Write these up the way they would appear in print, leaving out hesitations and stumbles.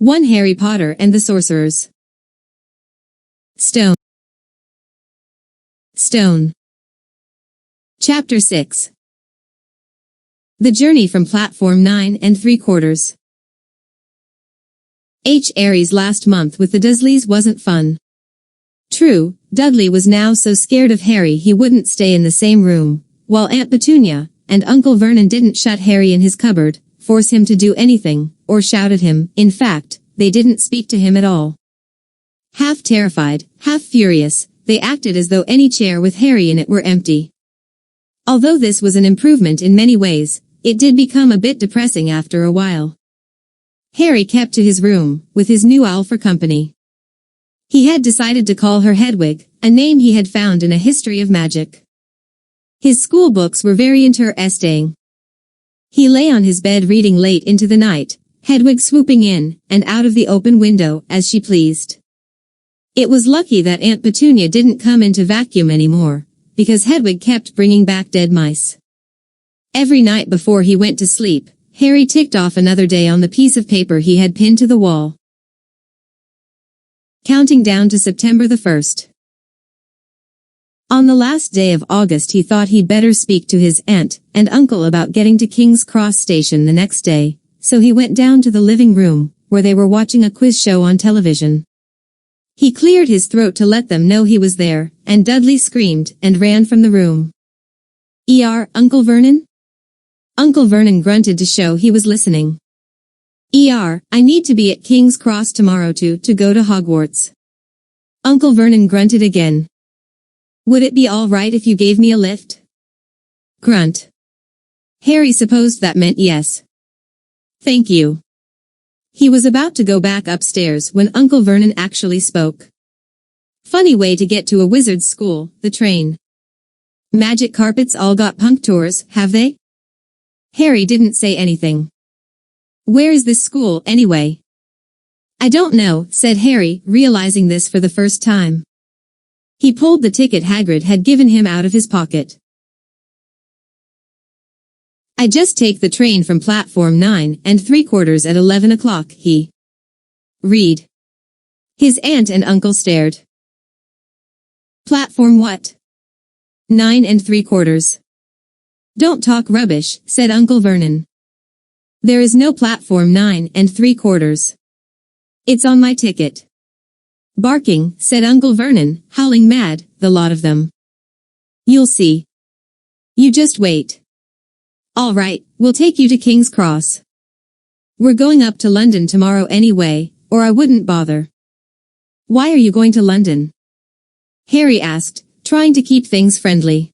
1 Harry Potter and the Sorcerer's Stone. Stone. Chapter 6. The journey from platform 9 3/4. Harry's last month with the Dursleys wasn't fun. True, Dudley was now so scared of Harry he wouldn't stay in the same room, while Aunt Petunia and Uncle Vernon didn't shut Harry in his cupboard, force him to do anything, or shout at him. In fact, they didn't speak to him at all. Half terrified, half furious, they acted as though any chair with Harry in it were empty. Although this was an improvement in many ways, it did become a bit depressing after a while. Harry kept to his room, with his new owl for company. He had decided to call her Hedwig, a name he had found in a history of magic. His school books were very interesting. He lay on his bed reading late into the night, Hedwig swooping in and out of the open window as she pleased. It was lucky that Aunt Petunia didn't come in to vacuum anymore, because Hedwig kept bringing back dead mice. Every night before he went to sleep, Harry ticked off another day on the piece of paper he had pinned to the wall. Counting down to September the 1st. On the last day of August he thought he'd better speak to his aunt and uncle about getting to King's Cross Station the next day, so he went down to the living room, where they were watching a quiz show on television. He cleared his throat to let them know he was there, and Dudley screamed and ran from the room. Uncle Vernon? Uncle Vernon grunted to show he was listening. I need to be at King's Cross tomorrow to go to Hogwarts. Uncle Vernon grunted again. Would it be all right if you gave me a lift? Grunt. Harry supposed that meant yes. Thank you. He was about to go back upstairs when Uncle Vernon actually spoke. Funny way to get to a wizard's school, the train. Magic carpets all got punctures, have they? Harry didn't say anything. Where is this school, anyway? I don't know, said Harry, realizing this for the first time. He pulled the ticket Hagrid had given him out of his pocket. I just take the train from platform 9 3/4 at 11 o'clock, he read. His aunt and uncle stared. Platform what? 9 3/4. Don't talk rubbish, said Uncle Vernon. There is no platform 9 3/4. It's on my ticket. Barking, said Uncle Vernon, howling mad, the lot of them. You'll see. You just wait. All right, we'll take you to King's Cross. We're going up to London tomorrow anyway, or I wouldn't bother. Why are you going to London? Harry asked, trying to keep things friendly.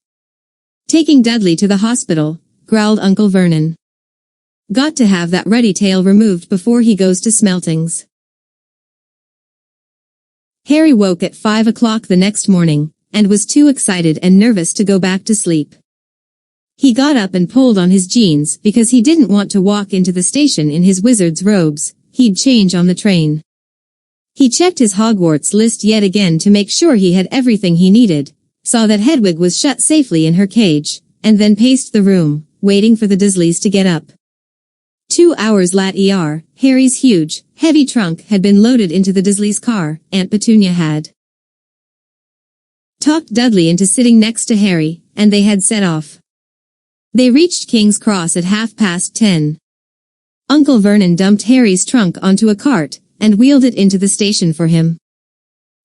Taking Dudley to the hospital, growled Uncle Vernon. Got to have that ruddy tail removed before he goes to Smeltings. Harry woke at 5 o'clock the next morning, and was too excited and nervous to go back to sleep. He got up and pulled on his jeans because he didn't want to walk into the station in his wizard's robes, he'd change on the train. He checked his Hogwarts list yet again to make sure he had everything he needed, saw that Hedwig was shut safely in her cage, and then paced the room, waiting for the Dursleys to get up. 2 hours later, Harry's huge, heavy trunk had been loaded into the Dursleys' car. Aunt Petunia had talked Dudley into sitting next to Harry, and they had set off. They reached King's Cross at 10:30. Uncle Vernon dumped Harry's trunk onto a cart, and wheeled it into the station for him.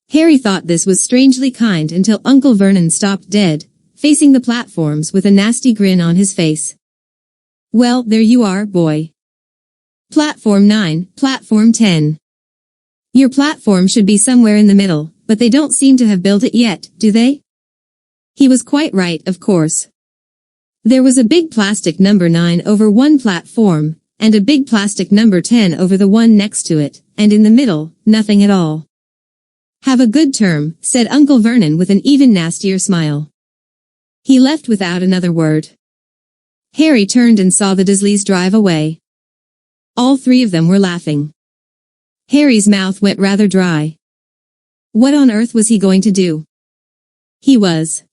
Harry thought this was strangely kind until Uncle Vernon stopped dead, facing the platforms with a nasty grin on his face. Well, there you are, boy. Platform 9, Platform 10. Your platform should be somewhere in the middle, but they don't seem to have built it yet, do they? He was quite right, of course. There was a big plastic number 9 over one platform, and a big plastic number 10 over the one next to it, and in the middle, nothing at all. Have a good term, said Uncle Vernon with an even nastier smile. He left without another word. Harry turned and saw the Dursleys drive away. All three of them were laughing. Harry's mouth went rather dry. What on earth was he going to do? He was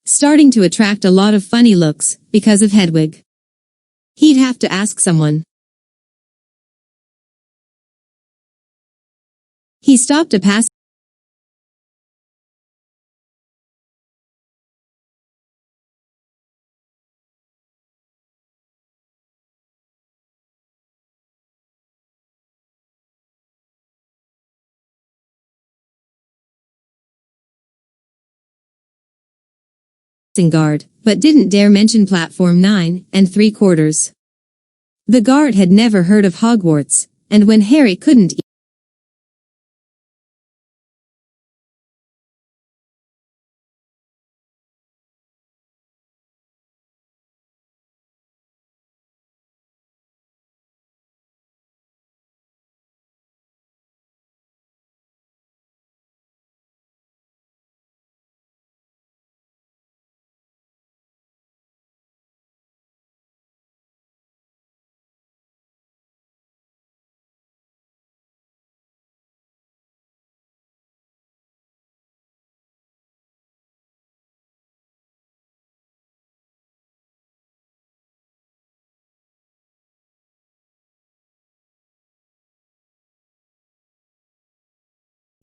starting to attract a lot of funny looks, because of Hedwig. He'd have to ask someone. He stopped a passing guard, but didn't dare mention platform 9 3/4. The guard had never heard of Hogwarts, and when Harry couldn't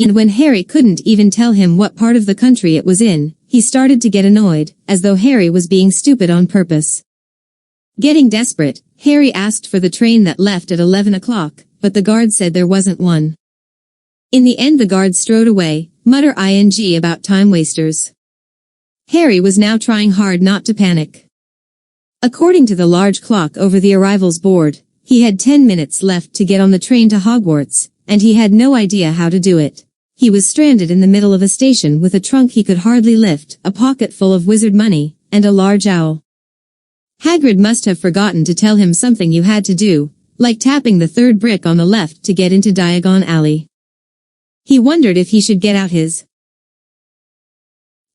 and when Harry couldn't even tell him what part of the country it was in, he started to get annoyed, as though Harry was being stupid on purpose. Getting desperate, Harry asked for the train that left at 11 o'clock, but the guard said there wasn't one. In the end the guard strode away, mutter about time wasters. Harry was now trying hard not to panic. According to the large clock over the arrivals board, he had 10 minutes left to get on the train to Hogwarts, and he had no idea how to do it. He was stranded in the middle of a station with a trunk he could hardly lift, a pocket full of wizard money, and a large owl. Hagrid must have forgotten to tell him something you had to do, like tapping the third brick on the left to get into Diagon Alley. He wondered if he should get out his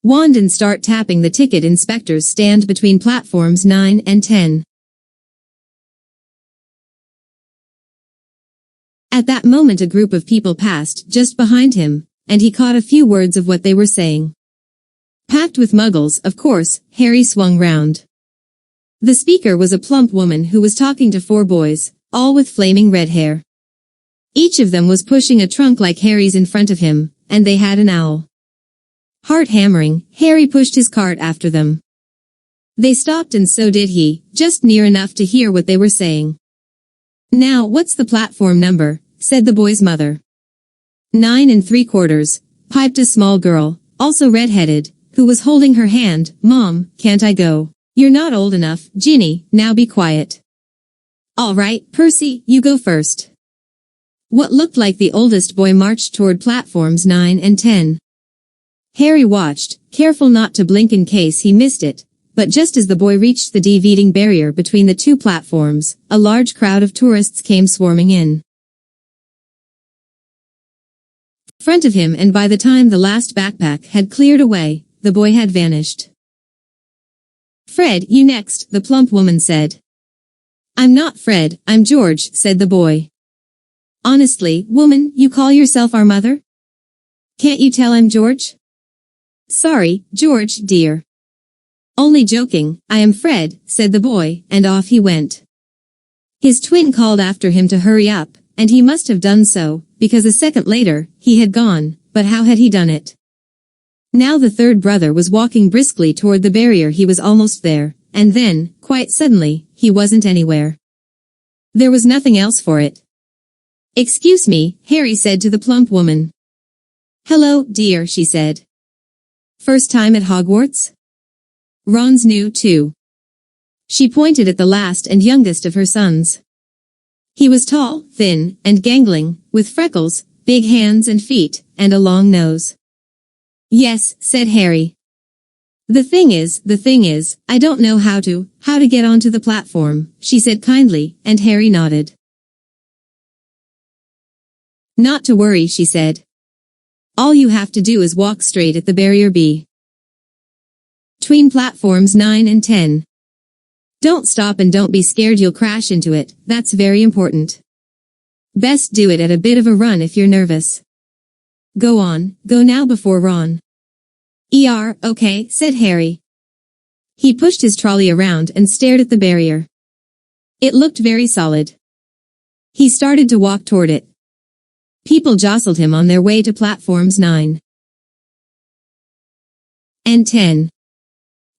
wand and start tapping the ticket inspector's stand between platforms 9 and 10. At that moment a group of people passed just behind him, and he caught a few words of what they were saying. Packed with muggles, of course, Harry swung round. The speaker was a plump woman who was talking to 4 boys, all with flaming red hair. Each of them was pushing a trunk like Harry's in front of him, and they had an owl. Heart hammering, Harry pushed his cart after them. They stopped and so did he, just near enough to hear what they were saying. "Now what's the platform number?" said the boy's mother. 9 3/4, piped a small girl, also red-headed, who was holding her hand. "Mom, can't I go?" "You're not old enough, Ginny, now be quiet." "All right, Percy, you go first." What looked like the oldest boy marched toward platforms 9 and 10. Harry watched, careful not to blink in case he missed it, but just as the boy reached the dividing barrier between the 2 platforms, a large crowd of tourists came swarming in front of him, and by the time the last backpack had cleared away, the boy had vanished. "Fred, you next," the plump woman said. "I'm not Fred, I'm George," said the boy. "Honestly, woman, you call yourself our mother? Can't you tell I'm George?" "Sorry, George, dear." "Only joking, I am Fred," said the boy, and off he went. His twin called after him to hurry up, and he must have done so, because a second later, he had gone, but how had he done it? Now the third brother was walking briskly toward the barrier. He was almost there, and then, quite suddenly, he wasn't anywhere. There was nothing else for it. "Excuse me," Harry said to the plump woman. "Hello, dear," she said. "First time at Hogwarts?" Ron's new too. She pointed at the last and youngest of her sons. He was tall, thin, and gangling, with freckles, big hands and feet, and a long nose. "Yes," said Harry. The thing is, I don't know how to get onto the platform," she said kindly, and Harry nodded. "Not to worry," she said. "All you have to do is walk straight at the barrier between platforms 9 and 10. Don't stop and don't be scared you'll crash into it, that's very important. Best do it at a bit of a run if you're nervous. Go on, go now before Ron." Okay," said Harry. He pushed his trolley around and stared at the barrier. It looked very solid. He started to walk toward it. People jostled him on their way to platforms 9 and 10.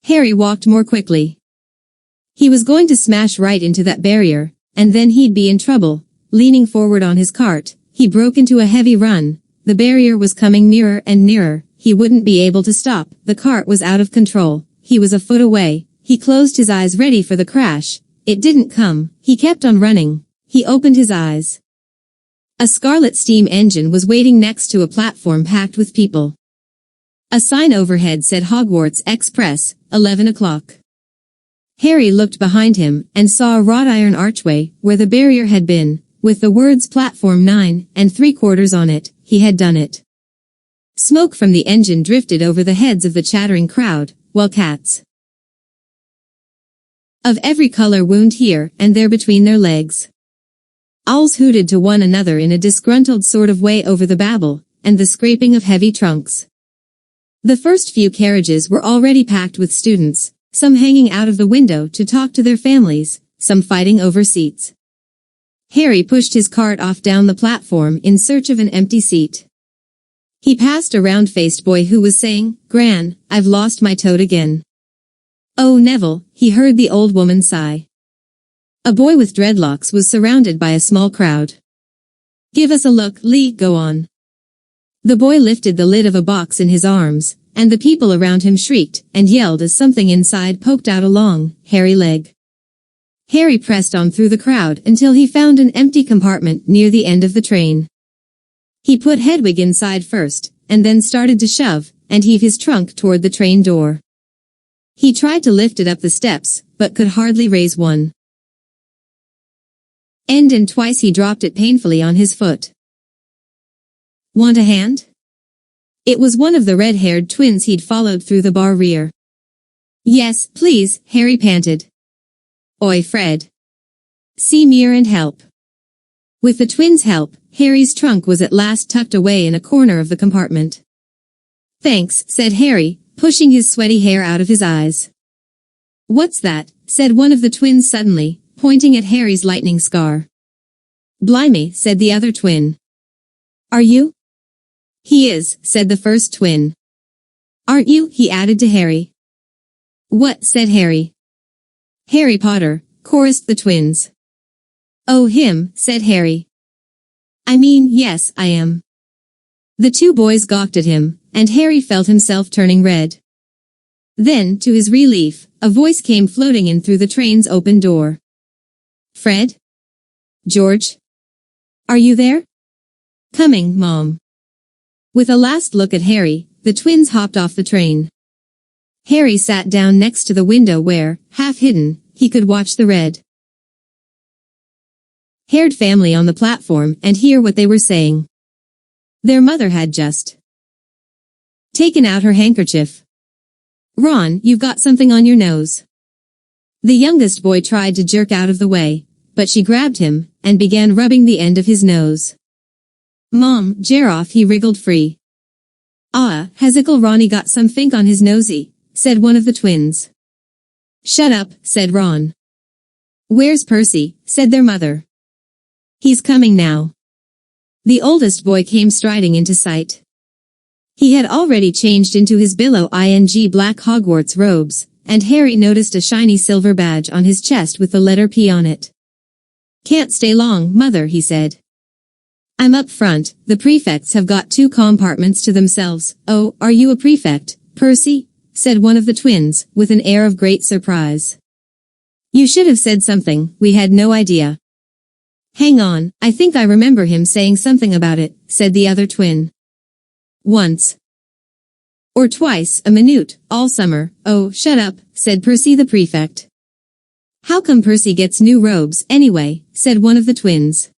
Harry walked more quickly. He was going to smash right into that barrier, and then he'd be in trouble. Leaning forward on his cart, he broke into a heavy run. The barrier was coming nearer and nearer. He wouldn't be able to stop. The cart was out of control. He was a foot away. He closed his eyes ready for the crash. It didn't come. He kept on running. He opened his eyes. A scarlet steam engine was waiting next to a platform packed with people. A sign overhead said Hogwarts Express, 11 o'clock. Harry looked behind him and saw a wrought iron archway where the barrier had been, with the words Platform 9 and 3/4 on it. He had done it. Smoke from the engine drifted over the heads of the chattering crowd, while cats of every color wound here and there between their legs. Owls hooted to one another in a disgruntled sort of way over the babble and the scraping of heavy trunks. The first few carriages were already packed with students, some hanging out of the window to talk to their families, some fighting over seats. Harry pushed his cart off down the platform in search of an empty seat. He passed a round-faced boy who was saying, "Gran, I've lost my toad again." "Oh, Neville," he heard the old woman sigh. A boy with dreadlocks was surrounded by a small crowd. "Give us a look, Lee, go on." The boy lifted the lid of a box in his arms, and the people around him shrieked and yelled as something inside poked out a long, hairy leg. Harry pressed on through the crowd until he found an empty compartment near the end of the train. He put Hedwig inside first, and then started to shove and heave his trunk toward the train door. He tried to lift it up the steps, but could hardly raise one end, and twice he dropped it painfully on his foot. "Want a hand?" It was one of the red-haired twins he'd followed through the bar rear. "Yes, please," Harry panted. "Oi, Fred. See Mir and help." With the twins' help, Harry's trunk was at last tucked away in a corner of the compartment. "Thanks," said Harry, pushing his sweaty hair out of his eyes. "What's that?" said one of the twins suddenly, pointing at Harry's lightning scar. "Blimey," said the other twin. "Are you?" "He is," said the first twin. "Aren't you?" he added to Harry. "What?" said Harry. "Harry Potter," chorused the twins. "Oh, him," said Harry. "I mean, yes, I am." The two boys gawked at him, and Harry felt himself turning red. Then, to his relief, a voice came floating in through the train's open door. "Fred? George? Are you there?" "Coming, Mom." With a last look at Harry, the twins hopped off the train. Harry sat down next to the window where, half hidden, he could watch the red-haired family on the platform and hear what they were saying. Their mother had just taken out her handkerchief. "Ron, you've got something on your nose." The youngest boy tried to jerk out of the way, but she grabbed him and began rubbing the end of his nose. "Mom, Jeroff," he wriggled free. "Ah, has Ickle Ronnie got some fink on his nosy?" said one of the twins. "Shut up," said Ron. "Where's Percy?" said their mother. "He's coming now." The oldest boy came striding into sight. He had already changed into his billow-ing black Hogwarts robes, and Harry noticed a shiny silver badge on his chest with the letter P on it. "Can't stay long, Mother," he said. "I'm up front. The prefects have got 2 compartments to themselves." "Oh, are you a prefect, Percy?" said one of the twins, with an air of great surprise. "You should have said something, we had no idea." "Hang on, I think I remember him saying something about it," said the other twin. "Once or twice a minute, all summer." "Oh, shut up," said Percy the prefect. "How come Percy gets new robes, anyway?" said one of the twins.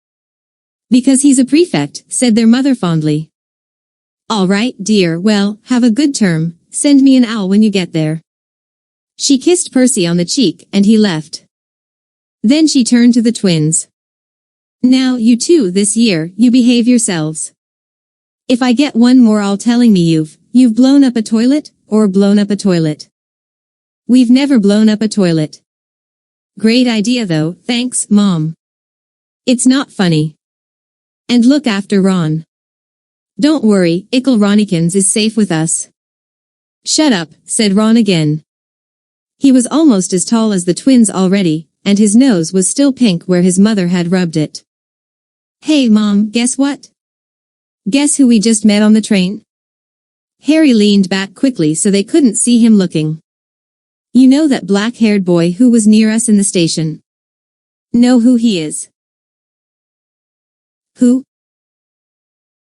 "Because he's a prefect," said their mother fondly. "All right, dear, well, have a good term. Send me an owl when you get there." She kissed Percy on the cheek and he left. Then she turned to the twins. "Now, you two, this year, you behave yourselves. If I get one more all telling me you've blown up a toilet, or blown up a toilet." "We've never blown up a toilet." "Great idea though, thanks, Mom." "It's not funny." And look after Ron. Don't worry, Ickle Ronnikins is safe with us. Shut up, said Ron again. He was almost as tall as the twins already, and his nose was still pink where his mother had rubbed it. Hey Mom, guess what? Guess who we just met on the train? Harry leaned back quickly so they couldn't see him looking. You know that black-haired boy who was near us in the station? Know who he is? Who?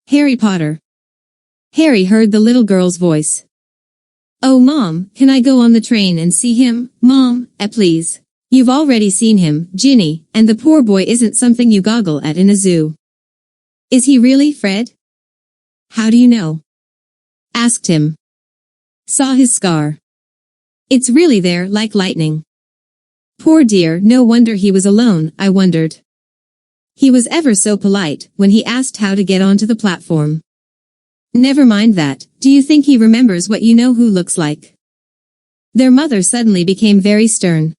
Harry Potter. Harry heard the little girl's voice. Oh Mom, can I go on the train and see him, Mom, please? You've already seen him, Ginny, and the poor boy isn't something you goggle at in a zoo. Is he really, Fred? How do you know? Asked him. Saw his scar. It's really there, like lightning. Poor dear, no wonder he was alone, I wondered. He was ever so polite when he asked how to get onto the platform. Never mind that, do you think he remembers what you know who looks like? Their mother suddenly became very stern.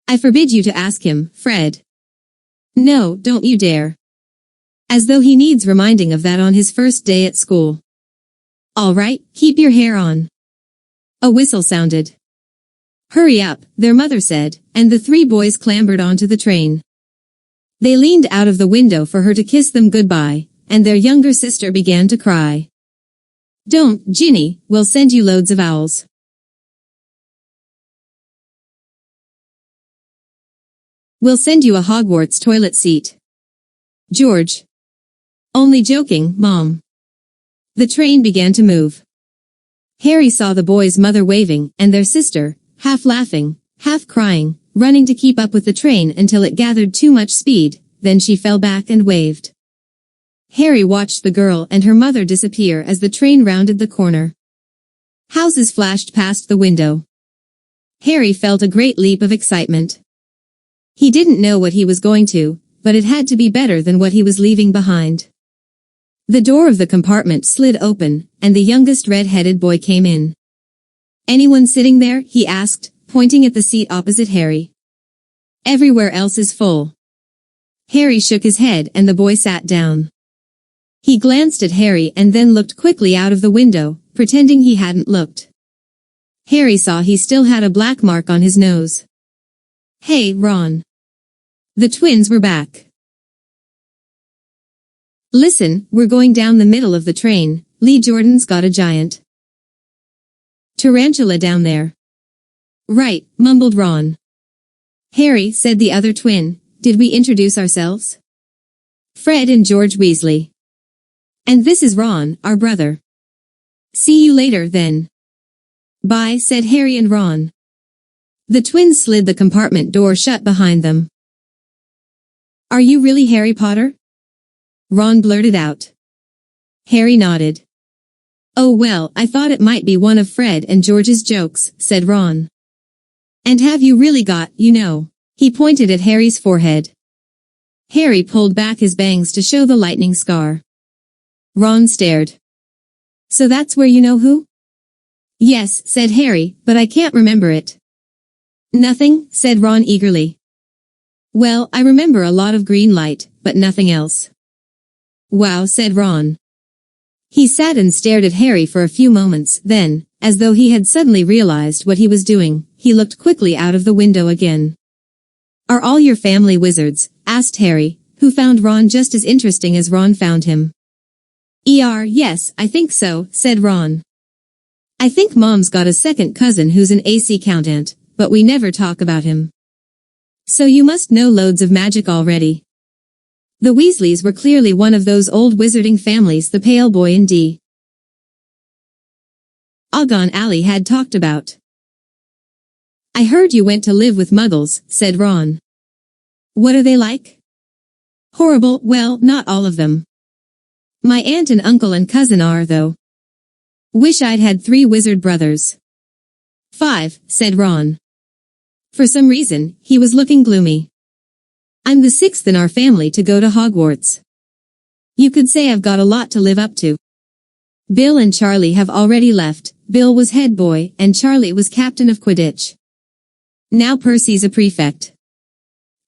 I forbid you to ask him, Fred. No, don't you dare. As though he needs reminding of that on his first day at school. All right, keep your hair on. A whistle sounded. Hurry up, their mother said, and the three boys clambered onto the train. They leaned out of the window for her to kiss them goodbye, and their younger sister began to cry. Don't, Ginny, we'll send you loads of owls. We'll send you a Hogwarts toilet seat. George. Only joking, Mom. The train began to move. Harry saw the boys' mother waving, and their sister, half laughing, half crying, running to keep up with the train until it gathered too much speed, then she fell back and waved. Harry watched the girl and her mother disappear as the train rounded the corner. Houses flashed past the window. Harry felt a great leap of excitement. He didn't know what he was going to, but it had to be better than what he was leaving behind. The door of the compartment slid open, and the youngest red-headed boy came in. Anyone sitting there? He asked, pointing at the seat opposite Harry. Everywhere else is full. Harry shook his head and the boy sat down. He glanced at Harry and then looked quickly out of the window, pretending he hadn't looked. Harry saw he still had a black mark on his nose. Hey, Ron. The twins were back. Listen, we're going down the middle of the train. Lee Jordan's got a giant tarantula down there. Right, mumbled Ron. Harry, said the other twin, did we introduce ourselves? Fred and George Weasley. And this is Ron, our brother. See you later, then. Bye, said Harry and Ron. The twins slid the compartment door shut behind them. Are you really Harry Potter? Ron blurted out. Harry nodded. Oh well, I thought it might be one of Fred and George's jokes, said Ron. And have you really got, you know? He pointed at Harry's forehead. Harry pulled back his bangs to show the lightning scar. Ron stared. So that's where you know who? Yes, said Harry, but I can't remember it. Nothing, said Ron eagerly. Well, I remember a lot of green light, but nothing else. Wow, said Ron. He sat and stared at Harry for a few moments, then, as though he had suddenly realized what he was doing, he looked quickly out of the window again. Are all your family wizards? Asked Harry, who found Ron just as interesting as Ron found him. Yes, I think so, said Ron. I think Mom's got a second cousin who's an AC countant, but we never talk about him. So you must know loads of magic already. The Weasleys were clearly one of those old wizarding families the pale boy in D. Diagon Alley had talked about. I heard you went to live with Muggles, said Ron. What are they like? Horrible, well, not all of them. My aunt and uncle and cousin are, though. Wish I'd had 3 wizard brothers. 5, said Ron. For some reason, he was looking gloomy. I'm the 6th in our family to go to Hogwarts. You could say I've got a lot to live up to. Bill and Charlie have already left. Bill was head boy, and Charlie was captain of Quidditch. Now Percy's a prefect.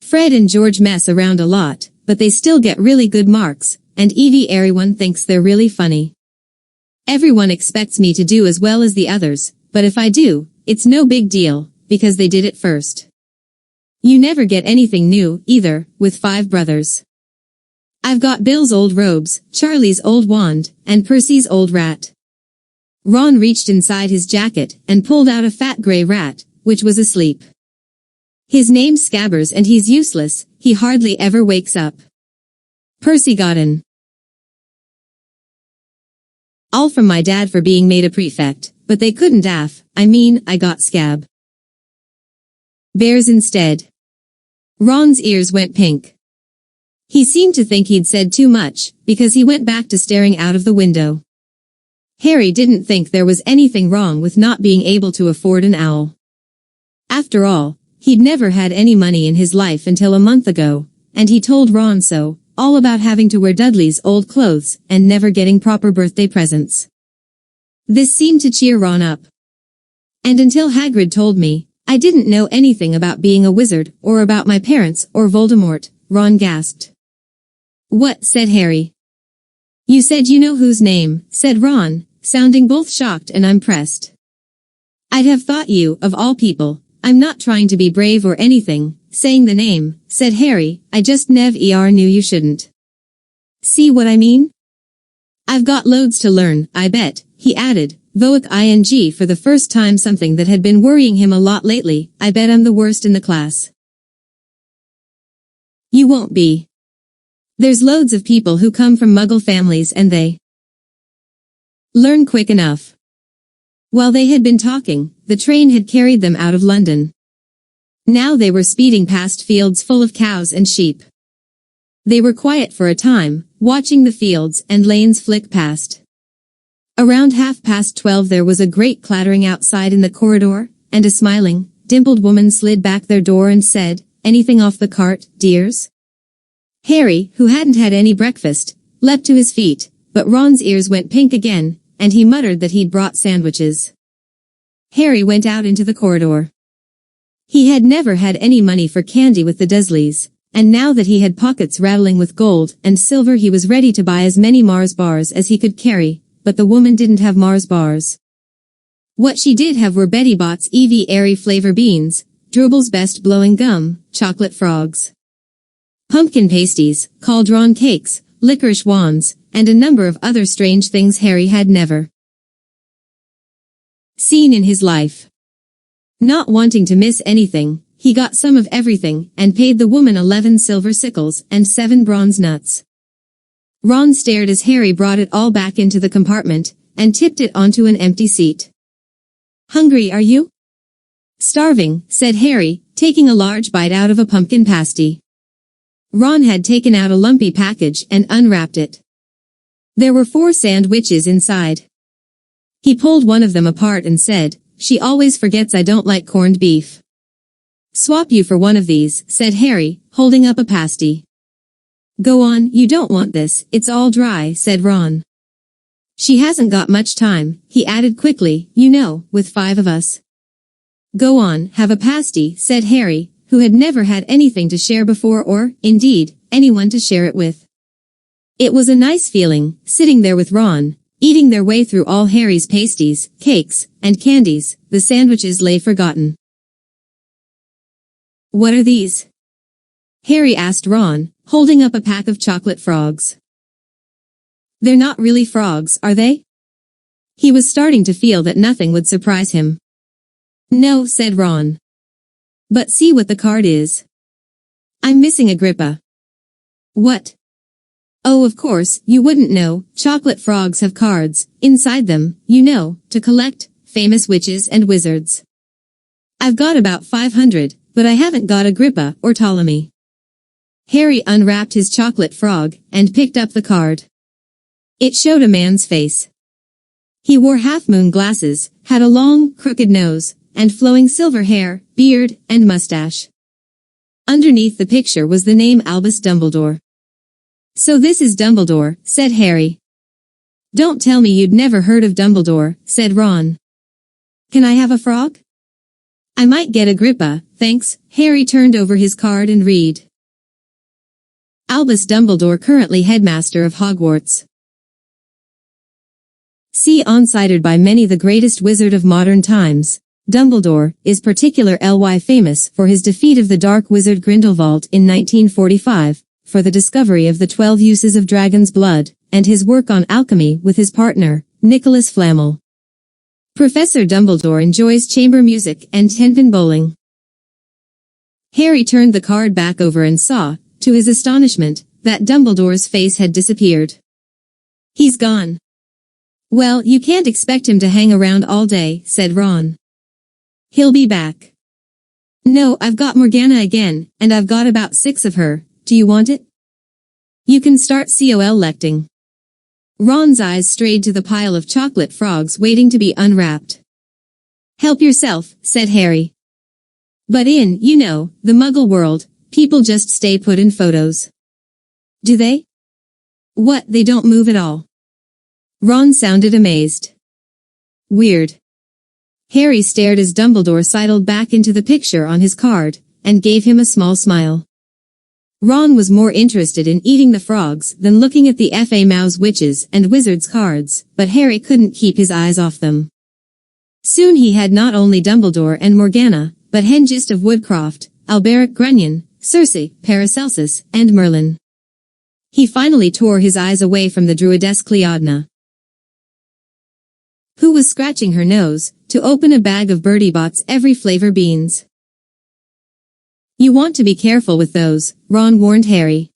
Fred and George mess around a lot, but they still get really good marks, and everyone thinks they're really funny. Everyone expects me to do as well as the others, but if I do, it's no big deal, because they did it first. You never get anything new, either, with 5 brothers. I've got Bill's old robes, Charlie's old wand, and Percy's old rat. Ron reached inside his jacket and pulled out a fat gray rat, which was asleep. His name's Scabbers and he's useless, he hardly ever wakes up. Percy got in. All from my dad for being made a prefect, but they couldn't I got Scab. Bears instead. Ron's ears went pink. He seemed to think he'd said too much, because he went back to staring out of the window. Harry didn't think there was anything wrong with not being able to afford an owl. After all, he'd never had any money in his life until a month ago, and he told Ron so, all about having to wear Dudley's old clothes and never getting proper birthday presents. This seemed to cheer Ron up. And until Hagrid told me, I didn't know anything about being a wizard or about my parents or Voldemort, Ron gasped. What? Said Harry. You said you know whose name, said Ron, sounding both shocked and impressed. I'd have thought you, of all people. I'm not trying to be brave or anything, saying the name, said Harry, I just never knew you shouldn't. See what I mean? I've got loads to learn, I bet, he added, Voic ing for the first time, something that had been worrying him a lot lately. I bet I'm the worst in the class. You won't be. There's loads of people who come from Muggle families and they learn quick enough. While they had been talking, the train had carried them out of London. Now they were speeding past fields full of cows and sheep. They were quiet for a time, watching the fields and lanes flick past. Around 12:30 there was a great clattering outside in the corridor, and a smiling, dimpled woman slid back their door and said, Anything off the cart, dears? Harry, who hadn't had any breakfast, leapt to his feet, but Ron's ears went pink again, and he muttered that he'd brought sandwiches. Harry went out into the corridor. He had never had any money for candy with the Dursleys, and now that he had pockets rattling with gold and silver he was ready to buy as many Mars bars as he could carry, but the woman didn't have Mars bars. What she did have were Betty Bott's Evie Airy flavor beans, Drooble's best blowing gum, chocolate frogs, pumpkin pasties, cauldron cakes, licorice wands, and a number of other strange things Harry had never seen in his life. Not wanting to miss anything, he got some of everything and paid the woman 11 silver sickles and 7 bronze nuts. Ron stared as Harry brought it all back into the compartment and tipped it onto an empty seat. Hungry, are you? Starving, said Harry, taking a large bite out of a pumpkin pasty. Ron had taken out a lumpy package and unwrapped it. There were 4 sandwiches inside. He pulled one of them apart and said, She always forgets I don't like corned beef. Swap you for one of these, said Harry, holding up a pasty. Go on, you don't want this, it's all dry, said Ron. She hasn't got much time, he added quickly, with 5 of us. Go on, have a pasty, said Harry, who had never had anything to share before or, indeed, anyone to share it with. It was a nice feeling, sitting there with Ron, eating their way through all Harry's pasties, cakes, and candies. The sandwiches lay forgotten. What are these? Harry asked Ron, holding up a pack of chocolate frogs. They're not really frogs, are they? He was starting to feel that nothing would surprise him. No, said Ron. But see what the card is. I'm missing Agrippa. What? Oh, of course, you wouldn't know, chocolate frogs have cards, inside them, to collect, famous witches and wizards. I've got about 500, but I haven't got Agrippa or Ptolemy. Harry unwrapped his chocolate frog and picked up the card. It showed a man's face. He wore half-moon glasses, had a long, crooked nose, and flowing silver hair, beard, and mustache. Underneath the picture was the name Albus Dumbledore. So this is Dumbledore, said Harry. Don't tell me you'd never heard of Dumbledore, said Ron. Can I have a frog? I might get Agrippa, thanks. Harry turned over his card and read. Albus Dumbledore, currently headmaster of Hogwarts. Cited by many the greatest wizard of modern times, Dumbledore is particularly famous for his defeat of the dark wizard Grindelwald in 1945, for the discovery of the 12 uses of dragon's blood, and his work on alchemy with his partner, Nicholas Flamel. Professor Dumbledore enjoys chamber music and tenpin bowling. Harry turned the card back over and saw, to his astonishment, that Dumbledore's face had disappeared. "He's gone." "Well, you can't expect him to hang around all day," said Ron. "He'll be back." "No, I've got Morgana again, and I've got about 6 of her. Do you want it?" "You can start collecting." Ron's eyes strayed to the pile of chocolate frogs waiting to be unwrapped. "Help yourself," said Harry. "But in, the Muggle world, people just stay put in photos." "Do they?" "What, they don't move at all?" Ron sounded amazed. "Weird." Harry stared as Dumbledore sidled back into the picture on his card, and gave him a small smile. Ron was more interested in eating the frogs than looking at the Famous Witches and Wizards cards, but Harry couldn't keep his eyes off them. Soon he had not only Dumbledore and Morgana, but Hengist of Woodcroft, Alberic Grunion, Circe, Paracelsus, and Merlin. He finally tore his eyes away from the druidess Cleodna, who was scratching her nose, to open a bag of Bertie Bott's every flavor beans. "You want to be careful with those," Ron warned Harry.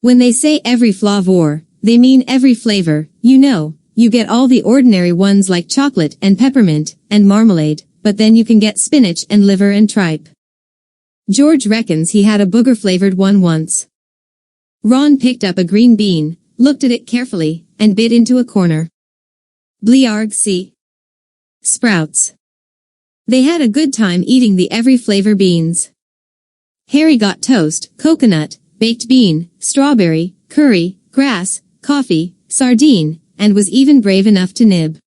"When they say every flavor, they mean every flavor, you get all the ordinary ones like chocolate and peppermint and marmalade, but then you can get spinach and liver and tripe. George reckons he had a booger-flavored one once." Ron picked up a green bean, looked at it carefully, and bit into a corner. Blearg see. Sprouts. They had a good time eating the every flavor beans. Harry got toast, coconut, baked bean, strawberry, curry, grass, coffee, sardine, and was even brave enough to nib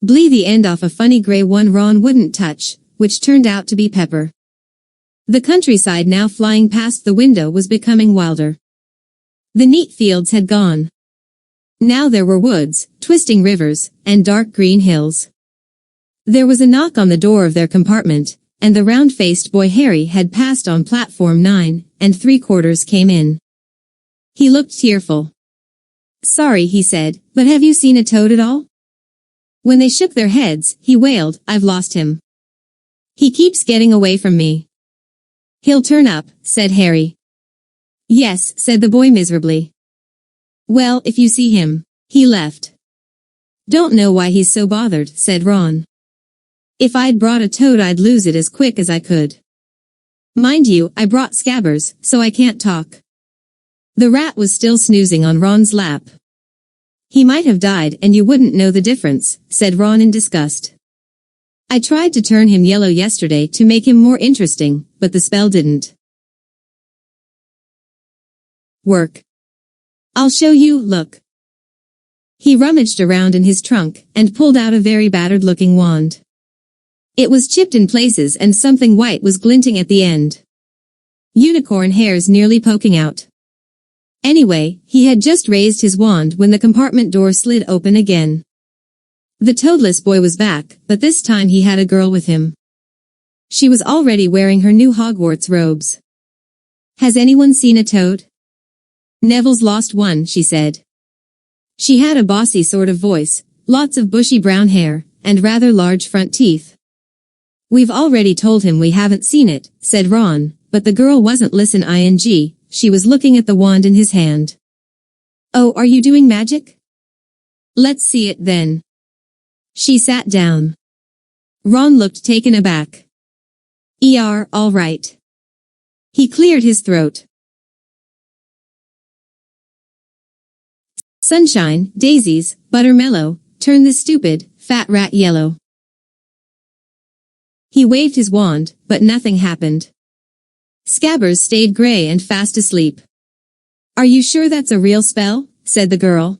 the end off a funny gray one Ron wouldn't touch, which turned out to be pepper. The countryside now flying past the window was becoming wilder. The neat fields had gone. Now there were woods, twisting rivers, and dark green hills. There was a knock on the door of their compartment, and the round-faced boy Harry had passed on platform 9 3/4 came in. He looked tearful. "Sorry," he said, "but have you seen a toad at all?" When they shook their heads, he wailed, "I've lost him. He keeps getting away from me." "He'll turn up," said Harry. "Yes," said the boy miserably. "Well, if you see him." He left. "Don't know why he's so bothered," said Ron. "If I'd brought a toad I'd lose it as quick as I could. Mind you, I brought Scabbers, so I can't talk." The rat was still snoozing on Ron's lap. "He might have died and you wouldn't know the difference," said Ron in disgust. "I tried to turn him yellow yesterday to make him more interesting, but the spell didn't work. I'll show you, look." He rummaged around in his trunk and pulled out a very battered-looking wand. It was chipped in places and something white was glinting at the end. Unicorn hairs nearly poking out. Anyway, he had just raised his wand when the compartment door slid open again. The toadless boy was back, but this time he had a girl with him. She was already wearing her new Hogwarts robes. "Has anyone seen a toad?" "Neville's lost one," she said. She had a bossy sort of voice, lots of bushy brown hair, and rather large front teeth. "We've already told him we haven't seen it," said Ron, but the girl wasn't listening, she was looking at the wand in his hand. "Oh, are you doing magic? Let's see it then." She sat down. Ron looked taken aback. All right." He cleared his throat. "Sunshine, daisies, buttermellow, turn this stupid, fat rat yellow." He waved his wand, but nothing happened. Scabbers stayed gray and fast asleep. "Are you sure that's a real spell?" said the girl.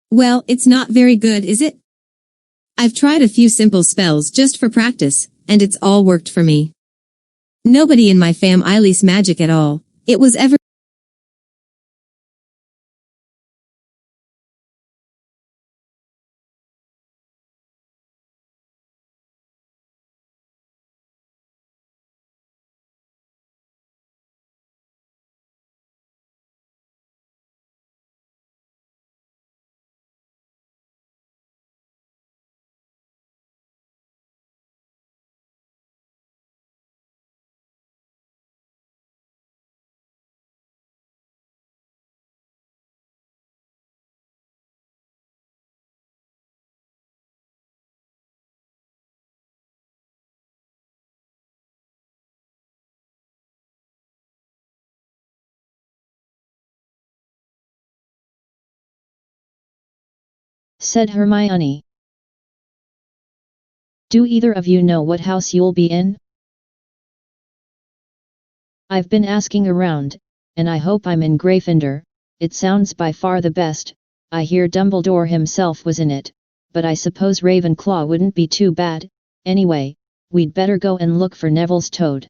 Well, it's not very good, is it? I've tried a few simple spells just for practice, and it's all worked for me. Nobody in my family's magic at all. It was ever said Hermione. Do either of you know what house you'll be in? I've been asking around, and I hope I'm in Gryffindor. It sounds by far the best. I hear Dumbledore himself was in it, but I suppose Ravenclaw wouldn't be too bad. Anyway, we'd better go and look for Neville's toad.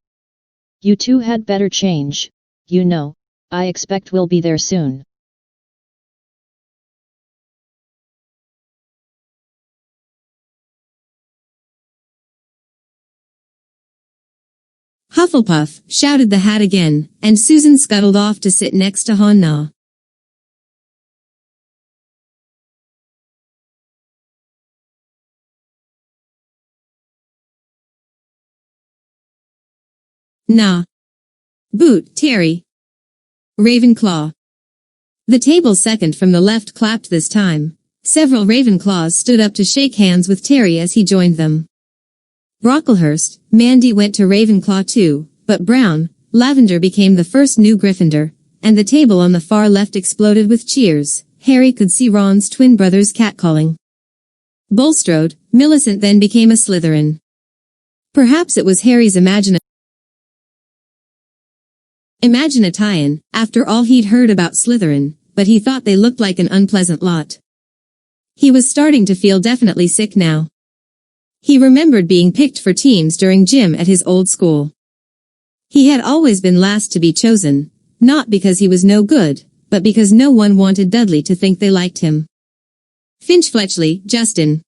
You two had better change, you know, I expect we'll be there soon. Hufflepuff, shouted the hat again, and Susan scuttled off to sit next to Hannah. Nah. Boot, Terry. Ravenclaw. The table second from the left clapped this time. Several Ravenclaws stood up to shake hands with Terry as he joined them. Brocklehurst, Mandy went to Ravenclaw too, but Brown, Lavender became the first new Gryffindor, and the table on the far left exploded with cheers. Harry could see Ron's twin brothers catcalling. Bulstrode, Millicent then became a Slytherin. Perhaps it was Harry's imagination, after all he'd heard about Slytherin, but he thought they looked like an unpleasant lot. He was starting to feel definitely sick now. He remembered being picked for teams during gym at his old school. He had always been last to be chosen, not because he was no good, but because no one wanted Dudley to think they liked him. Finch-Fletchley, Justin.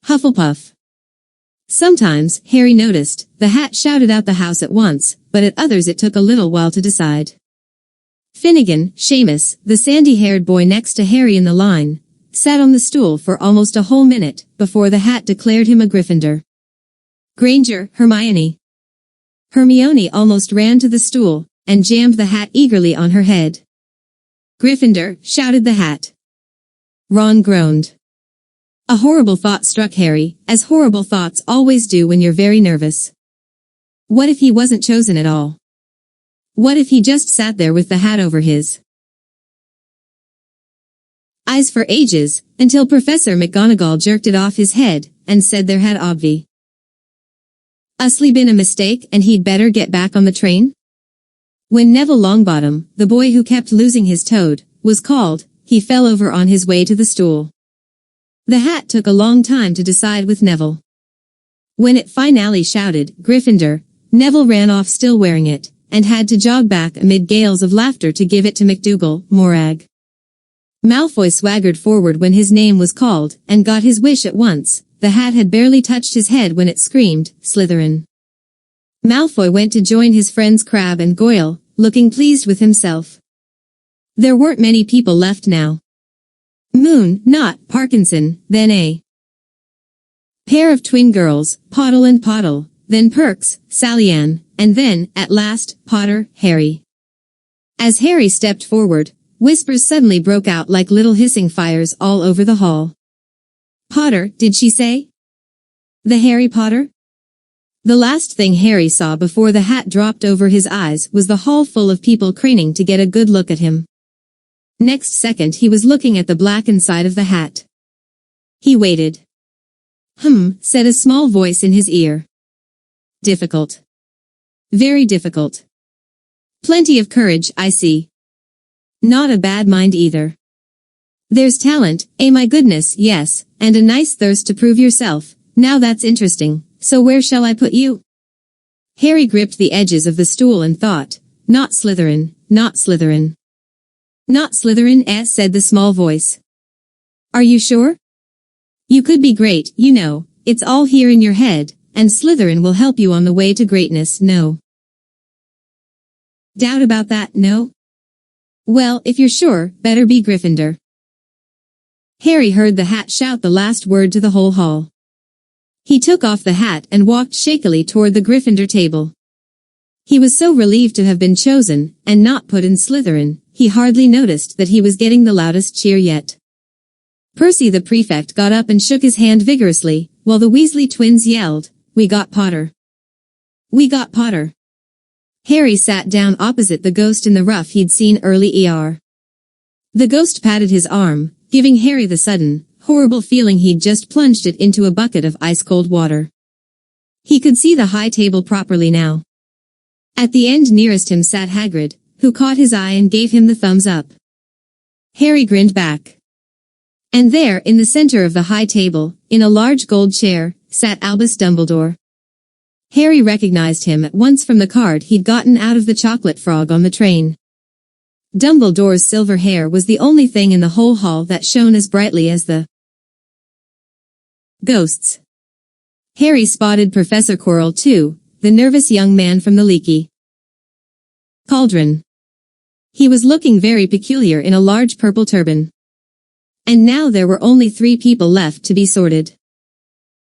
Hufflepuff. Sometimes, Harry noticed, the hat shouted out the house at once, but at others it took a little while to decide. Finnegan, Seamus, the sandy-haired boy next to Harry in the line, sat on the stool for almost a whole minute, before the hat declared him a Gryffindor. Granger, Hermione. Hermione almost ran to the stool, and jammed the hat eagerly on her head. Gryffindor, shouted the hat. Ron groaned. A horrible thought struck Harry, as horrible thoughts always do when you're very nervous. What if he wasn't chosen at all? What if he just sat there with the hat over his eyes for ages, until Professor McGonagall jerked it off his head, and said there had obviously been a mistake and he'd better get back on the train? When Neville Longbottom, the boy who kept losing his toad, was called, he fell over on his way to the stool. The hat took a long time to decide with Neville. When it finally shouted, Gryffindor, Neville ran off still wearing it, and had to jog back amid gales of laughter to give it to McDougal, Morag. Malfoy swaggered forward when his name was called, and got his wish at once. The hat had barely touched his head when it screamed, Slytherin. Malfoy went to join his friends Crabbe and Goyle, looking pleased with himself. There weren't many people left now. Moon, not Parkinson, then a pair of twin girls, Poddle and Poddle, then Perks, Sally Ann, and then, at last, Potter, Harry. As Harry stepped forward, whispers suddenly broke out like little hissing fires all over the hall. Potter, did she say? The Harry Potter? The last thing Harry saw before the hat dropped over his eyes was the hall full of people craning to get a good look at him. Next second he was looking at the black inside of the hat. He waited. Said a small voice in his ear. Difficult. Very difficult. Plenty of courage, I see. Not a bad mind either. There's talent, my goodness, yes, and a nice thirst to prove yourself. Now that's interesting. So where shall I put you? Harry gripped the edges of the stool and thought, not Slytherin, not Slytherin. Not Slytherin, said the small voice. Are you sure? You could be great, you know, it's all here in your head, and Slytherin will help you on the way to greatness, no. Doubt about that, no? Well, if you're sure, better be Gryffindor. Harry heard the hat shout the last word to the whole hall. He took off the hat and walked shakily toward the Gryffindor table. He was so relieved to have been chosen, and not put in Slytherin, he hardly noticed that he was getting the loudest cheer yet. Percy the prefect got up and shook his hand vigorously, while the Weasley twins yelled, "We got Potter! We got Potter!" Harry sat down opposite the ghost in the rough he'd seen early. The ghost patted his arm, giving Harry the sudden, horrible feeling he'd just plunged it into a bucket of ice-cold water. He could see the high table properly now. At the end nearest him sat Hagrid, who caught his eye and gave him the thumbs up. Harry grinned back. And there, in the center of the high table, in a large gold chair, sat Albus Dumbledore. Harry recognized him at once from the card he'd gotten out of the chocolate frog on the train. Dumbledore's silver hair was the only thing in the whole hall that shone as brightly as the ghosts. Harry spotted Professor Quirrell too, the nervous young man from the leaky cauldron. He was looking very peculiar in a large purple turban. And now there were only 3 people left to be sorted.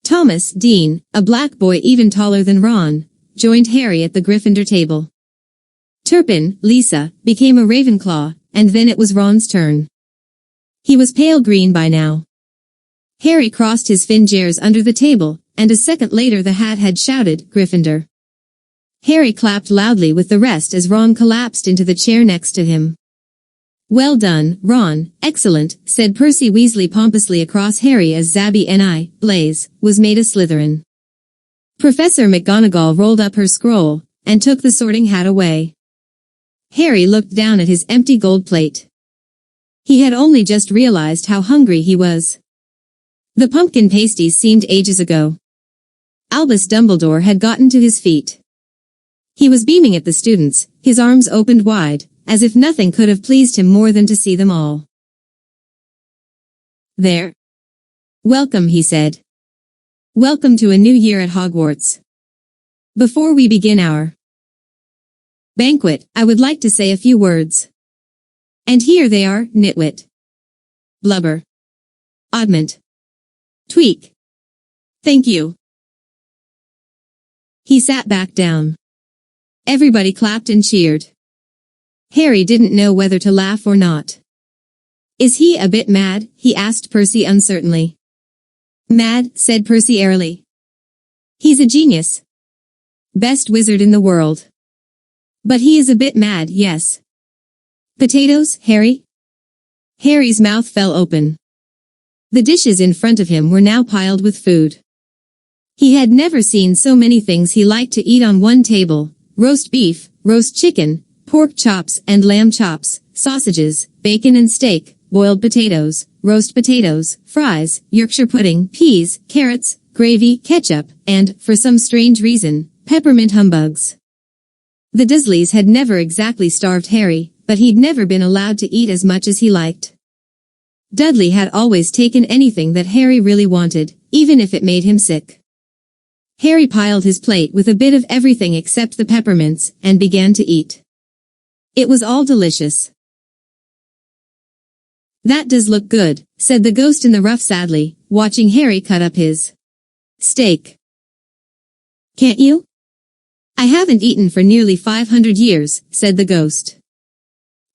Thomas, Dean, a black boy even taller than Ron, joined Harry at the Gryffindor table. Turpin, Lisa, became a Ravenclaw, and then it was Ron's turn. He was pale green by now. Harry crossed his fingers under the table, and a second later the hat had shouted, "Gryffindor." Harry clapped loudly with the rest as Ron collapsed into the chair next to him. "Well done, Ron, excellent," said Percy Weasley pompously across Harry as Zabby N.I., Blaze, was made a Slytherin. Professor McGonagall rolled up her scroll, and took the sorting hat away. Harry looked down at his empty gold plate. He had only just realized how hungry he was. The pumpkin pasties seemed ages ago. Albus Dumbledore had gotten to his feet. He was beaming at the students, his arms opened wide, as if nothing could have pleased him more than to see them all. "There. Welcome," he said. "Welcome to a new year at Hogwarts. Before we begin our banquet, I would like to say a few words. And here they are, Nitwit, Blubber, Oddment, Tweak. Thank you." He sat back down. Everybody clapped and cheered. Harry didn't know whether to laugh or not. "Is he a bit mad?" he asked Percy uncertainly. "Mad," said Percy airily. "He's a genius. Best wizard in the world. But he is a bit mad, yes." "Potatoes, Harry?" Harry's mouth fell open. The dishes in front of him were now piled with food. He had never seen so many things he liked to eat on one table: roast beef, roast chicken, pork chops and lamb chops, sausages, bacon and steak, boiled potatoes, roast potatoes, fries, Yorkshire pudding, peas, carrots, gravy, ketchup, and, for some strange reason, peppermint humbugs. The Dursleys had never exactly starved Harry, but he'd never been allowed to eat as much as he liked. Dudley had always taken anything that Harry really wanted, even if it made him sick. Harry piled his plate with a bit of everything except the peppermints, and began to eat. It was all delicious. "That does look good," said the ghost in the rough sadly, watching Harry cut up his steak. "Can't you?" "I haven't eaten for nearly 500 years, said the ghost.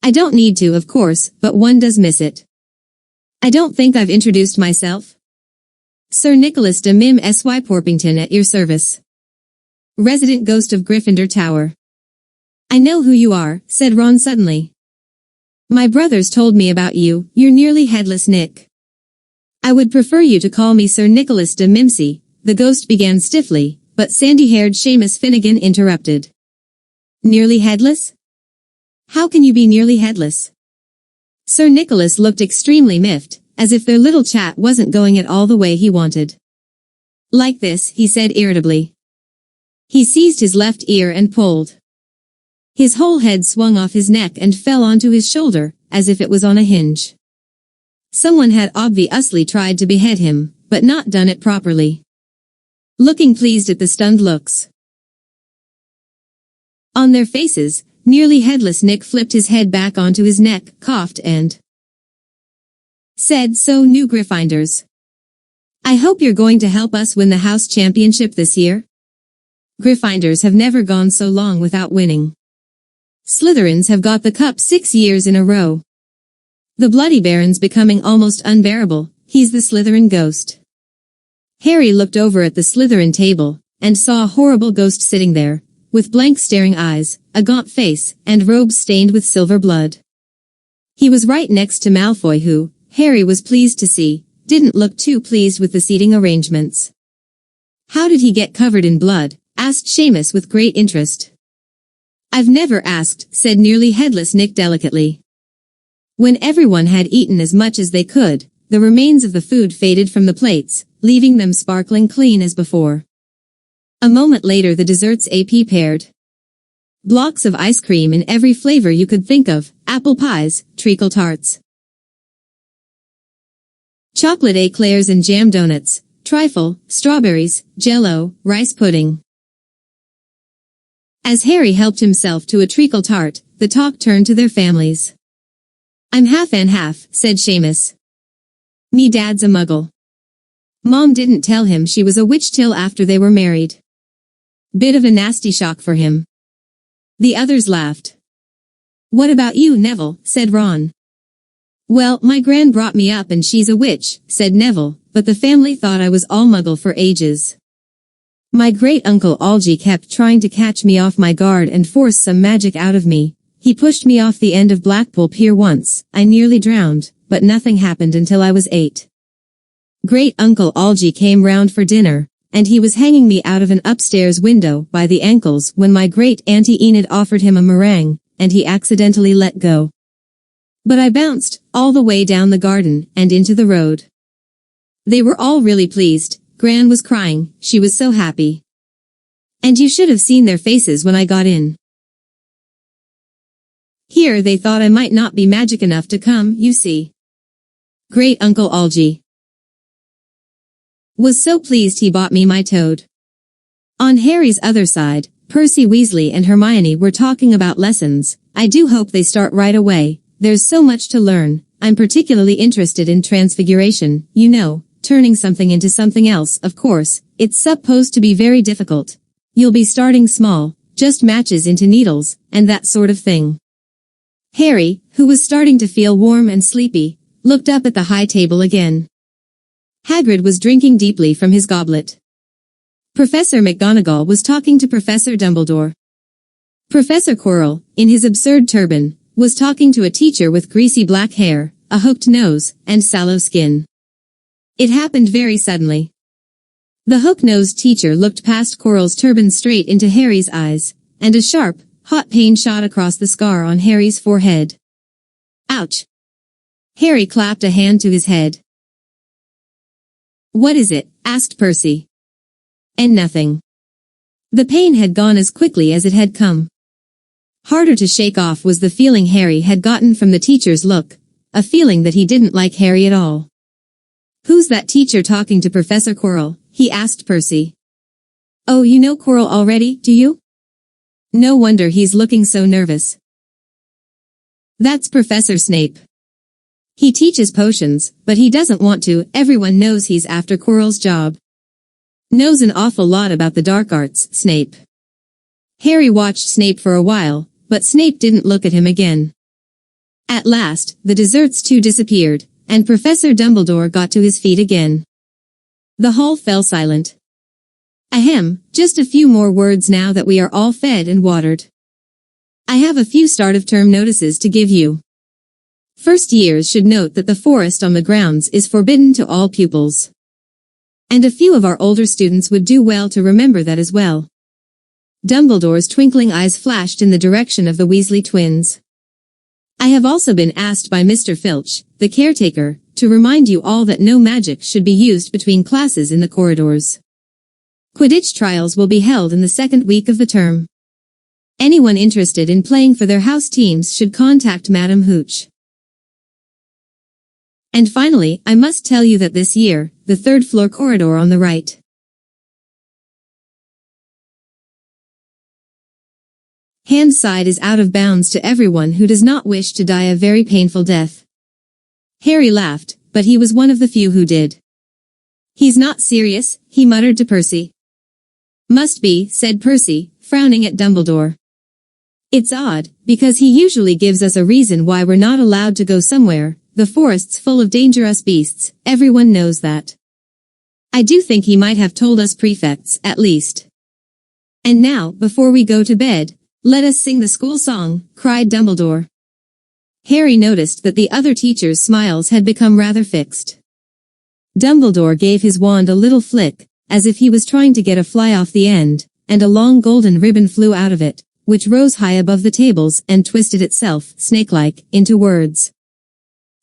"I don't need to, of course, but one does miss it. I don't think I've introduced myself. Sir Nicholas de Mim S.Y. Porpington at your service. Resident ghost of Gryffindor Tower." "I know who you are," said Ron suddenly. "My brothers told me about you, you're nearly headless Nick." "I would prefer you to call me Sir Nicholas de Mimsy," the ghost began stiffly, but sandy-haired Seamus Finnegan interrupted. "Nearly headless? How can you be nearly headless?" Sir Nicholas looked extremely miffed, as if their little chat wasn't going at all the way he wanted. Like this, he said irritably. He seized his left ear and pulled. His whole head swung off his neck and fell onto his shoulder, as if it was on a hinge. Someone had obviously tried to behead him, but not done it properly. Looking pleased at the stunned looks on their faces, nearly headless Nick flipped his head back onto his neck, coughed and said, "So, new Gryffindors. I hope you're going to help us win the house championship this year? Gryffindors have never gone so long without winning. Slytherins have got the cup 6 years in a row. The Bloody Baron's becoming almost unbearable, he's the Slytherin ghost." Harry looked over at the Slytherin table, and saw a horrible ghost sitting there, with blank staring eyes, a gaunt face, and robes stained with silver blood. He was right next to Malfoy who, Harry was pleased to see, didn't look too pleased with the seating arrangements. "How did he get covered in blood?" asked Seamus with great interest. "I've never asked," said nearly headless Nick delicately. When everyone had eaten as much as they could, the remains of the food faded from the plates, leaving them sparkling clean as before. A moment later the desserts prepared. Blocks of ice cream in every flavor you could think of, apple pies, treacle tarts, chocolate eclairs and jam donuts, trifle, strawberries, jello, rice pudding. As Harry helped himself to a treacle tart, the talk turned to their families. "I'm half and half," said Seamus. "Me dad's a muggle. Mom didn't tell him she was a witch till after they were married. Bit of a nasty shock for him." The others laughed. "What about you, Neville?" said Ron. "Well, my gran brought me up and she's a witch," said Neville, "but the family thought I was all muggle for ages. My great-uncle Algy kept trying to catch me off my guard and force some magic out of me. He pushed me off the end of Blackpool Pier once, I nearly drowned, but nothing happened until I was 8. Great-uncle Algy came round for dinner, and he was hanging me out of an upstairs window by the ankles when my great-auntie Enid offered him a meringue, and he accidentally let go. But I bounced, all the way down the garden, and into the road. They were all really pleased. Gran was crying, she was so happy. And you should have seen their faces when I got in. Here they thought I might not be magic enough to come, you see. Great-uncle Algy was so pleased he bought me my toad." On Harry's other side, Percy Weasley and Hermione were talking about lessons. "I do hope they start right away, there's so much to learn. I'm particularly interested in transfiguration, you know, turning something into something else, of course, it's supposed to be very difficult. You'll be starting small, just matches into needles, and that sort of thing." Harry, who was starting to feel warm and sleepy, looked up at the high table again. Hagrid was drinking deeply from his goblet. Professor McGonagall was talking to Professor Dumbledore. Professor Quirrell, in his absurd turban, was talking to a teacher with greasy black hair, a hooked nose, and sallow skin. It happened very suddenly. The hook-nosed teacher looked past Quirrell's turban straight into Harry's eyes, and a sharp, hot pain shot across the scar on Harry's forehead. "Ouch!" Harry clapped a hand to his head. "What is it?" asked Percy. And nothing. The pain had gone as quickly as it had come. Harder to shake off was the feeling Harry had gotten from the teacher's look, a feeling that he didn't like Harry at all. "Who's that teacher talking to Professor Quirrell?" he asked Percy. "Oh, you know Quirrell already, do you? No wonder he's looking so nervous. That's Professor Snape. He teaches potions, but he doesn't want to. Everyone knows he's after Quirrell's job. Knows an awful lot about the dark arts, Snape." Harry watched Snape for a while, but Snape didn't look at him again. At last, the desserts too disappeared, and Professor Dumbledore got to his feet again. The hall fell silent. "Ahem, just a few more words now that we are all fed and watered. I have a few start-of-term notices to give you. First years should note that the forest on the grounds is forbidden to all pupils. And a few of our older students would do well to remember that as well." Dumbledore's twinkling eyes flashed in the direction of the Weasley twins. I have also been asked by Mr. Filch, the caretaker, to remind you all that no magic should be used between classes in the corridors. Quidditch trials will be held in the second week of the term. Anyone interested in playing for their house teams should contact Madam Hooch. And finally, I must tell you that this year, the third floor corridor on the right hand side is out of bounds to everyone who does not wish to die a very painful death. Harry laughed, but he was one of the few who did. He's not serious, he muttered to Percy. Must be, said Percy, frowning at Dumbledore. It's odd, because he usually gives us a reason why we're not allowed to go somewhere. The forest's full of dangerous beasts, everyone knows that. I do think he might have told us prefects, at least. And now, before we go to bed, let us sing the school song, cried Dumbledore. Harry noticed that the other teachers' smiles had become rather fixed. Dumbledore gave his wand a little flick, as if he was trying to get a fly off the end, and a long golden ribbon flew out of it, which rose high above the tables and twisted itself, snake-like, into words.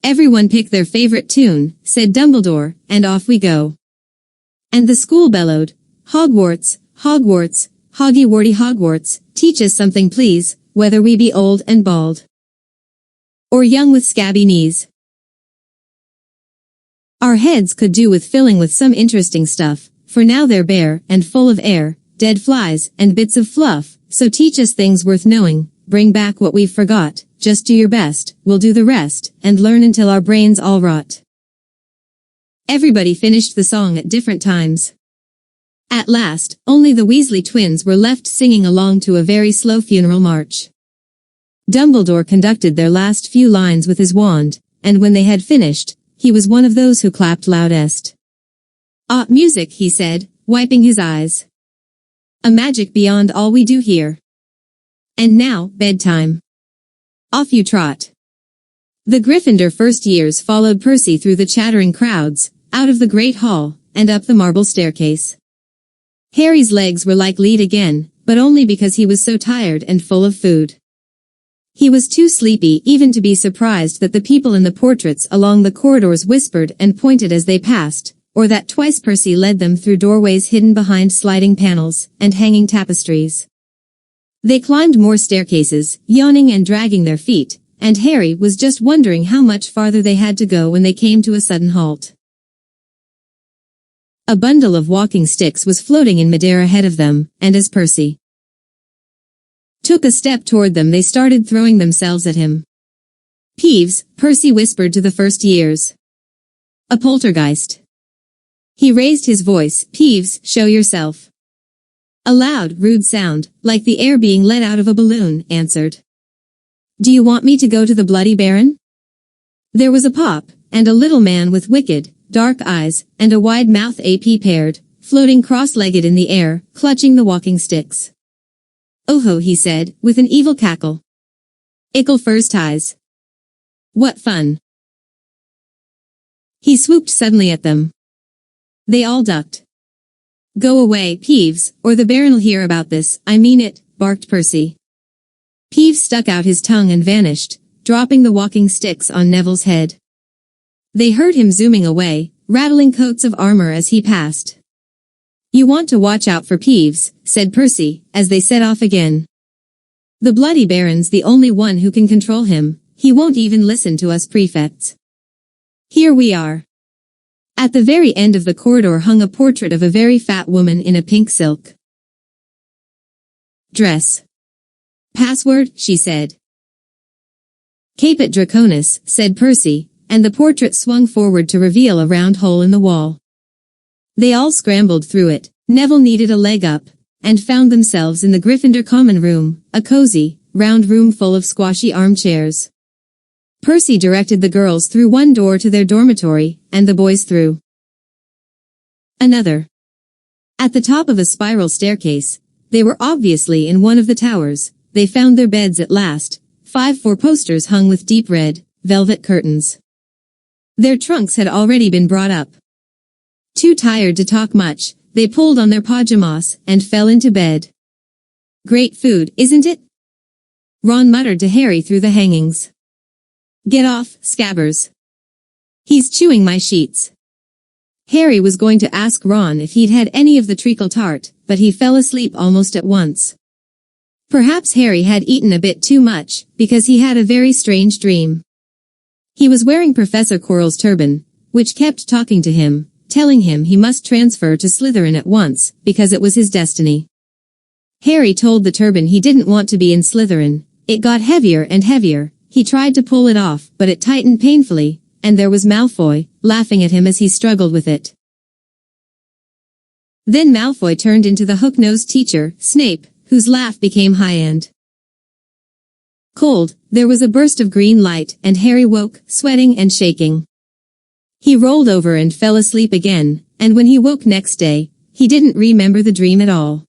Everyone pick their favorite tune, said Dumbledore, and off we go. And the school bellowed, Hogwarts, Hogwarts, Hoggy-warty Hogwarts, teach us something please, whether we be old and bald, or young with scabby knees. Our heads could do with filling with some interesting stuff, for now they're bare and full of air, dead flies, and bits of fluff, so teach us things worth knowing, bring back what we've forgot, just do your best, we'll do the rest, and learn until our brains all rot. Everybody finished the song at different times. At last, only the Weasley twins were left singing along to a very slow funeral march. Dumbledore conducted their last few lines with his wand, and when they had finished, he was one of those who clapped loudest. Ah, music, he said, wiping his eyes. A magic beyond all we do here. And now, bedtime. Off you trot. The Gryffindor first years followed Percy through the chattering crowds, out of the great hall, and up the marble staircase. Harry's legs were like lead again, but only because he was so tired and full of food. He was too sleepy even to be surprised that the people in the portraits along the corridors whispered and pointed as they passed, or that twice Percy led them through doorways hidden behind sliding panels and hanging tapestries. They climbed more staircases, yawning and dragging their feet, and Harry was just wondering how much farther they had to go when they came to a sudden halt. A bundle of walking sticks was floating in midair ahead of them, and as Percy took a step toward them they started throwing themselves at him. Peeves, Percy whispered to the first years. A poltergeist. He raised his voice, Peeves, show yourself. A loud, rude sound, like the air being let out of a balloon, answered. Do you want me to go to the Bloody Baron? There was a pop, and a little man with wicked, dark eyes, and a wide mouth paired, floating cross-legged in the air, clutching the walking sticks. Oh-ho, he said, with an evil cackle. Ickle first ties. What fun. He swooped suddenly at them. They all ducked. Go away, Peeves, or the Baron'll hear about this, I mean it, barked Percy. Peeves stuck out his tongue and vanished, dropping the walking sticks on Neville's head. They heard him zooming away, rattling coats of armor as he passed. You want to watch out for Peeves, said Percy, as they set off again. The Bloody Baron's the only one who can control him, he won't even listen to us prefects. Here we are. At the very end of the corridor hung a portrait of a very fat woman in a pink silk dress. Password, she said. Caput Draconis, said Percy, and the portrait swung forward to reveal a round hole in the wall. They all scrambled through it, Neville needed a leg up, and found themselves in the Gryffindor common room, a cozy, round room full of squashy armchairs. Percy directed the girls through one door to their dormitory, and the boys through another. At the top of a spiral staircase, they were obviously in one of the towers, they found their beds at last, 5 four-posters hung with deep red, velvet curtains. Their trunks had already been brought up. Too tired to talk much, they pulled on their pajamas and fell into bed. Great food, isn't it? Ron muttered to Harry through the hangings. Get off, Scabbers. He's chewing my sheets. Harry was going to ask Ron if he'd had any of the treacle tart, but he fell asleep almost at once. Perhaps Harry had eaten a bit too much, because he had a very strange dream. He was wearing Professor Quirrell's turban, which kept talking to him, telling him he must transfer to Slytherin at once, because it was his destiny. Harry told the turban he didn't want to be in Slytherin. It got heavier and heavier. He tried to pull it off, but it tightened painfully, and there was Malfoy, laughing at him as he struggled with it. Then Malfoy turned into the hook-nosed teacher, Snape, whose laugh became high-end. Cold, there was a burst of green light, and Harry woke, sweating and shaking. He rolled over and fell asleep again, and when he woke next day, he didn't remember the dream at all.